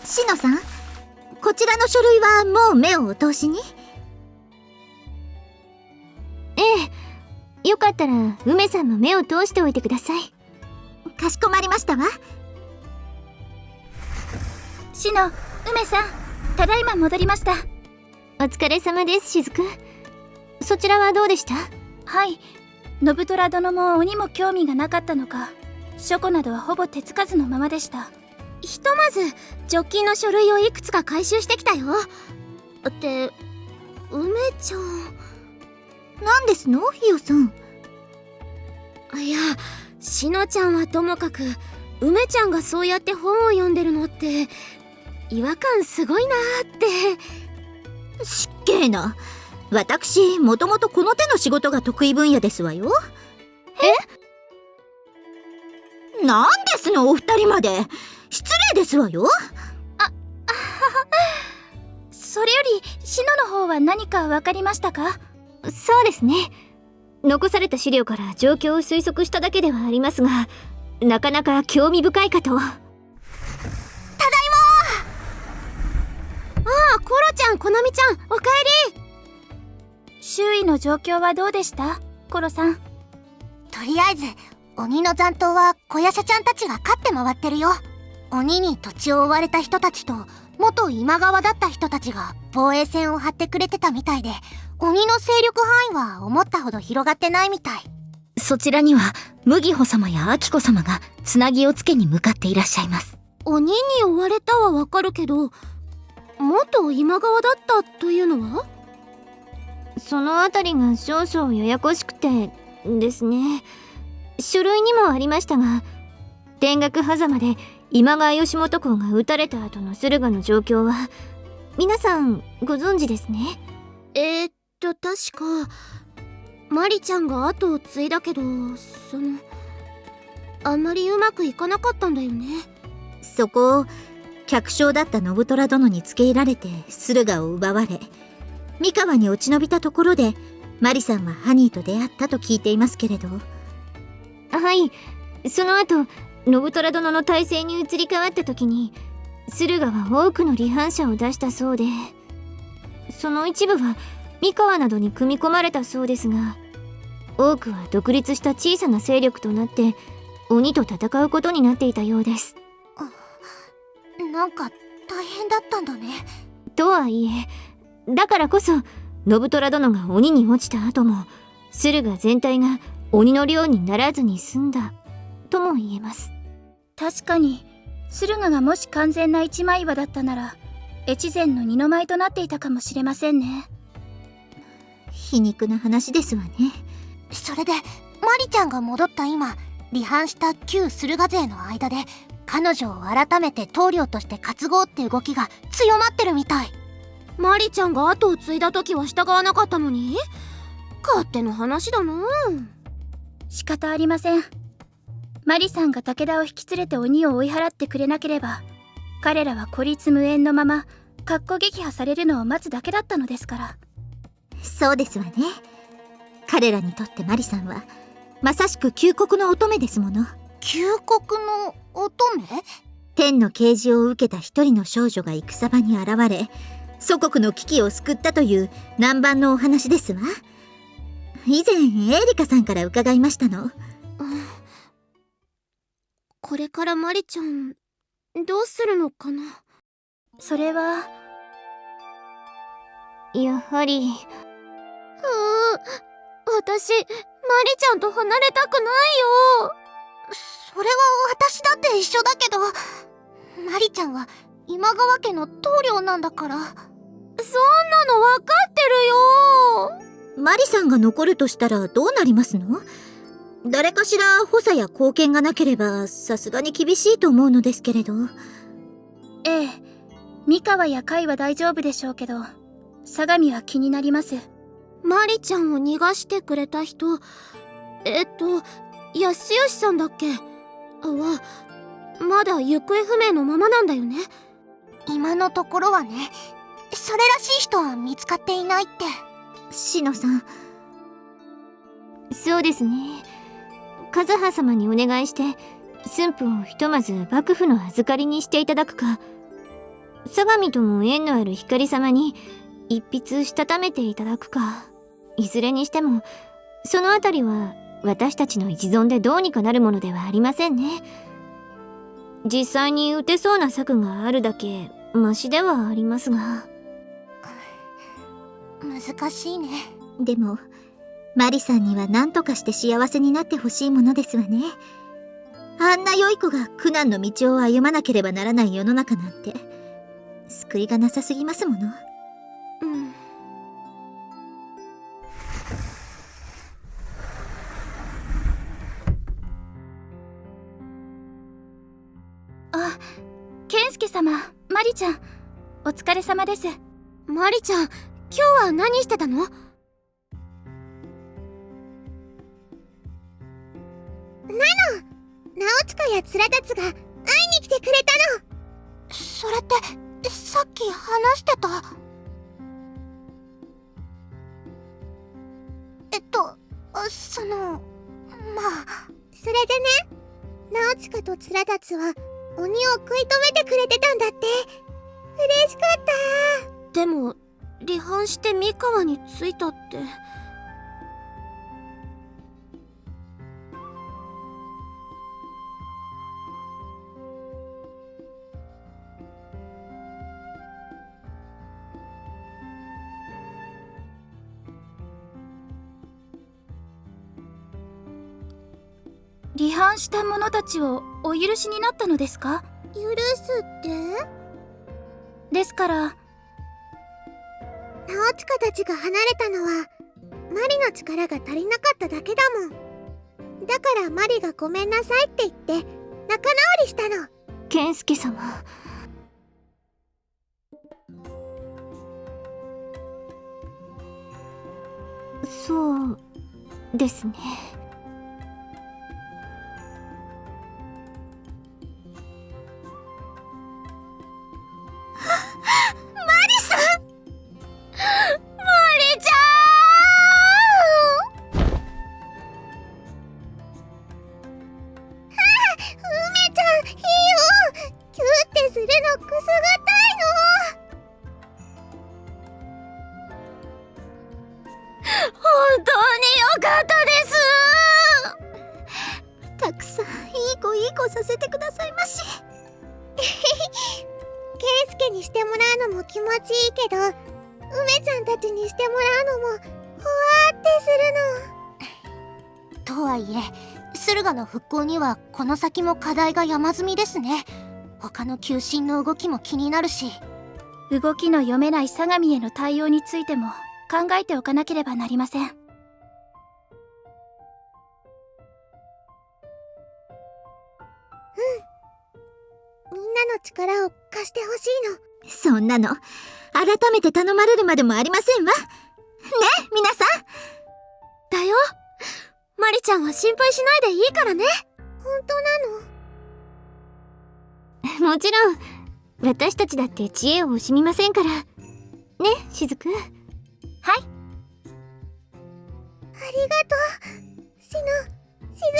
しのさん、こちらの書類はもう目をお通しに？ええ、よかったら梅さんも目を通しておいてください。かしこまりましたわ。しの、梅さん、ただいま戻りました。お疲れ様です、しずく。そちらはどうでした？はい、信虎殿も鬼も興味がなかったのか、書庫などはほぼ手つかずのままでした。ひとまず直近の書類をいくつか回収してきたよ。って梅ちゃん、何ですの、ひよさん？いや、しのちゃんはともかく梅ちゃんがそうやって本を読んでるのって違和感すごいなーって。失敬な。私もともとこの手の仕事が得意分野ですわよ。なんですの、お二人まで。失礼ですわよ。それよりしのの方は何か分かりましたか？そうですね。残された資料から状況を推測しただけではありますが、なかなか興味深いかと。ああ、コロちゃん、こなみちゃん、おかえり。周囲の状況はどうでした、コロさん？とりあえず鬼の残党は小夜叉ちゃんたちが勝って回ってるよ。鬼に土地を追われた人たちと元今川だった人たちが防衛線を張ってくれてたみたいで、鬼の勢力範囲は思ったほど広がってないみたい。そちらには麦穂様や明子様がつなぎをつけに向かっていらっしゃいます。鬼に追われたはわかるけど、元今川だったというのは？そのあたりが少々ややこしくてですね。書類にもありましたが、天岳狭間で今川義元公が討たれた後の駿河の状況は皆さんご存知ですね。確かマリちゃんが後を継いだけど、あんまりうまくいかなかったんだよね。そこを客商だった信虎殿に付け入られて駿河を奪われ、三河に落ち延びたところでマリさんはハニーと出会ったと聞いていますけれど。はい、その後信虎殿の体制に移り変わった時に駿河は多くの離反者を出したそうで、その一部は三河などに組み込まれたそうですが、多くは独立した小さな勢力となって鬼と戦うことになっていたようです。なんか大変だったんだね。とはいえ、だからこそ信虎殿が鬼に落ちた後も駿河全体が鬼の領にならずに済んだとも言えます。確かに駿河がもし完全な一枚岩だったなら越前の二の舞となっていたかもしれませんね。皮肉な話ですわね。それでマリちゃんが戻った今、離反した旧駿河勢の間で彼女を改めて棟梁として担ごうって動きが強まってるみたい。マリちゃんが後を継いだ時は従わなかったのに？勝手な話だな。仕方ありません。マリさんが武田を引き連れて鬼を追い払ってくれなければ、彼らは孤立無縁のまま格好撃破されるのを待つだけだったのですから。そうですわね。彼らにとってマリさんはまさしく旧国の乙女ですもの。旧国の乙女？天の啓示を受けた一人の少女が戦場に現れ、祖国の危機を救ったという南蛮のお話ですわ。以前エリカさんから伺いましたの。これからマリちゃんどうするのかな。それはやはり私マリちゃんと離れたくないよ。それは私だって一緒だけど、マリちゃんは今川家の棟梁なんだから。そんなの分かってるよ。マリさんが残るとしたらどうなりますの？誰かしら補佐や貢献がなければさすがに厳しいと思うのですけれど。ええ、三河や甲斐は大丈夫でしょうけど、相模は気になります。マリちゃんを逃がしてくれた人、安義さんだっけはまだ行方不明のままなんだよね。今のところはね。それらしい人は見つかっていないって。しのさん。そうですね。和葉様にお願いして駿府をひとまず幕府の預かりにしていただくか、相模とも縁のある光様に一筆したためていただくか、いずれにしてもそのあたりは私たちの一存でどうにかなるものではありませんね。実際に打てそうな策があるだけマシではありますが。難しいね。でもマリさんには何とかして幸せになってほしいものですわね。あんな良い子が苦難の道を歩まなければならない世の中なんて救いがなさすぎますもの。うん。あ、健介様、マリちゃん、お疲れ様です。マリちゃん、今日は何してたの？ナオチカやツラタツが会いに来てくれたの。それってさっき話してた。その、まあ、それでね、ナオチカとツラタツは鬼を食い止めてくれてたんだって。嬉しかった。でも離反して三河に着いたって。離反した者たちをお許しになったのですか？許すって？ですから、ナオチカたちが離れたのはマリの力が足りなかっただけだもん。だからマリがごめんなさいって言って仲直りしたの。健介様、そうですね。本当によかったです。たくさんいい子させてくださいまし。ケイスケにしてもらうのも気持ちいいけど、梅ちゃんたちにしてもらうのもほわーってするの。とはいえ駿河の復興にはこの先も課題が山積みですね。他の求心の動きも気になるし。動きの読めない相模への対応についても考えておかなければなりません。みんなの力を貸してほしいの。そんなの改めて頼まれるまでもありませんわ。ね、皆さん。だよ。マリちゃんは心配しないでいいからね。本当なの？もちろん私たちだって知恵を惜しみませんからね、しずく。はい。ありがとう。しず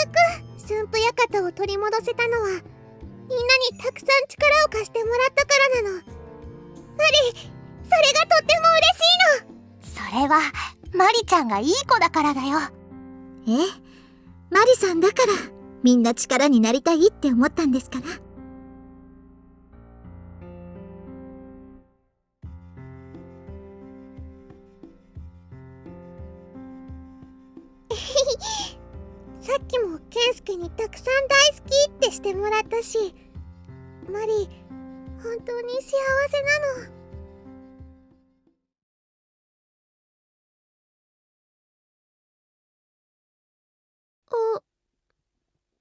く。駿府館を取り戻せたのはみんなにたくさん力を貸してもらったからなの。マリ、それがとっても嬉しいの。それはマリちゃんがいい子だからだよ。マリさんだからみんな力になりたいって思ったんですから。さっきもケンスケにたくさん大好きってしてもらったし、マリ本当に幸せなの。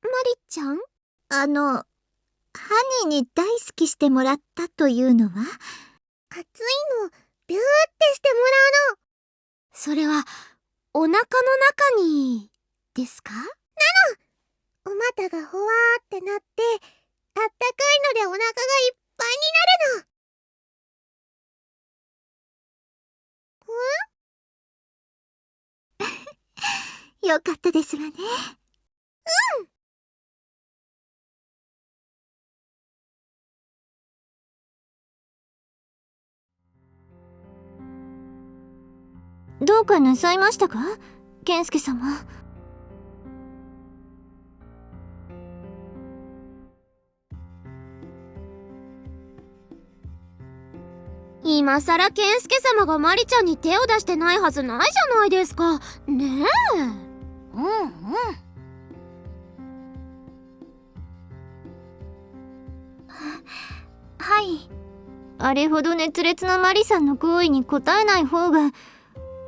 マリちゃん？ハニーに大好きしてもらったというのは？熱いのビューってしてもらうの。それはお腹の中にですか？お股がほわーってなってあったかいのでお腹がいっぱいになるの。よかったですわね。どうかなさいましたか、健介様。今さら健介様がマリちゃんに手を出してないはずないじゃないですか。ねえ。うんうん。はい。あれほど熱烈なマリさんの行為に応えない方が、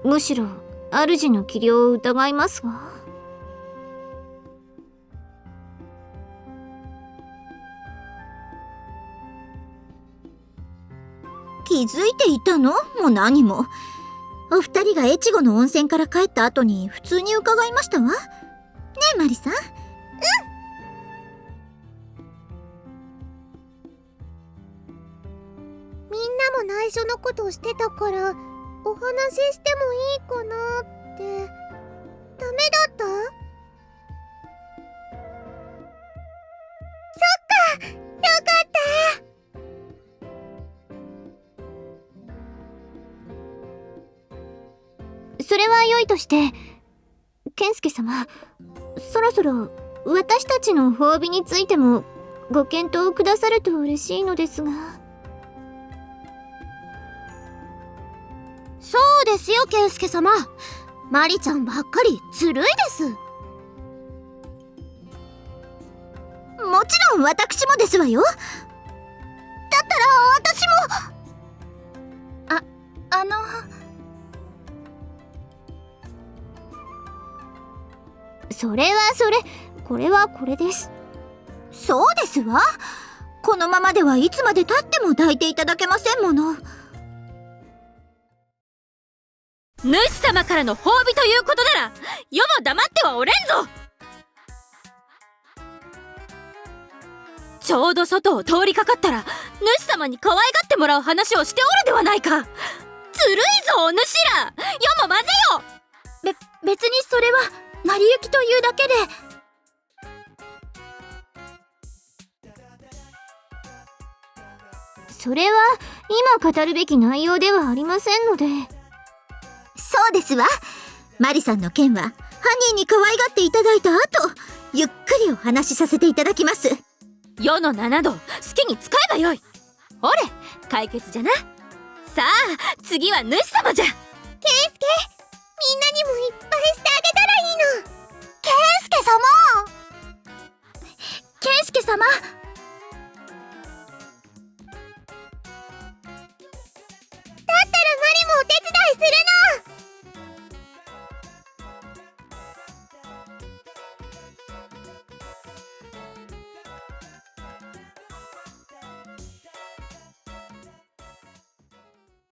むしろ主の器量を疑いますが。気づいていたの？もう何も。お二人が越後の温泉から帰った後に普通に伺いましたわ。ねえマリさん。みんなも内緒のことをしてたからお話ししてもいいかなって。ダメだった？そっか、よかった。それは良いとして、健介様、そろそろ私たちの褒美についてもご検討くださると嬉しいのですが。そうですよ健介様。マリちゃんばっかりずるいです。もちろん私もですわよ。だったら私も。それはそれ、これはこれです。そうですわ。このままではいつまで経っても抱いていただけませんもの。主様からの褒美ということなら世も黙ってはおれんぞ。ちょうど外を通りかかったら主様に可愛がってもらう話をしておるではないか。ずるいぞお主ら、世も混ぜよ。別にそれは成り行きというだけで。それは今語るべき内容ではありませんので。そうですわ。マリさんの件は犯人に可愛がっていただいた後、ゆっくりお話しさせていただきます。世の7度好きに使えばよい。ほれ解決じゃな。さあ次は主様じゃ。ケンスケ、みんなにもいっぱいしてあげたらいいの。ケンスケ様。健介様、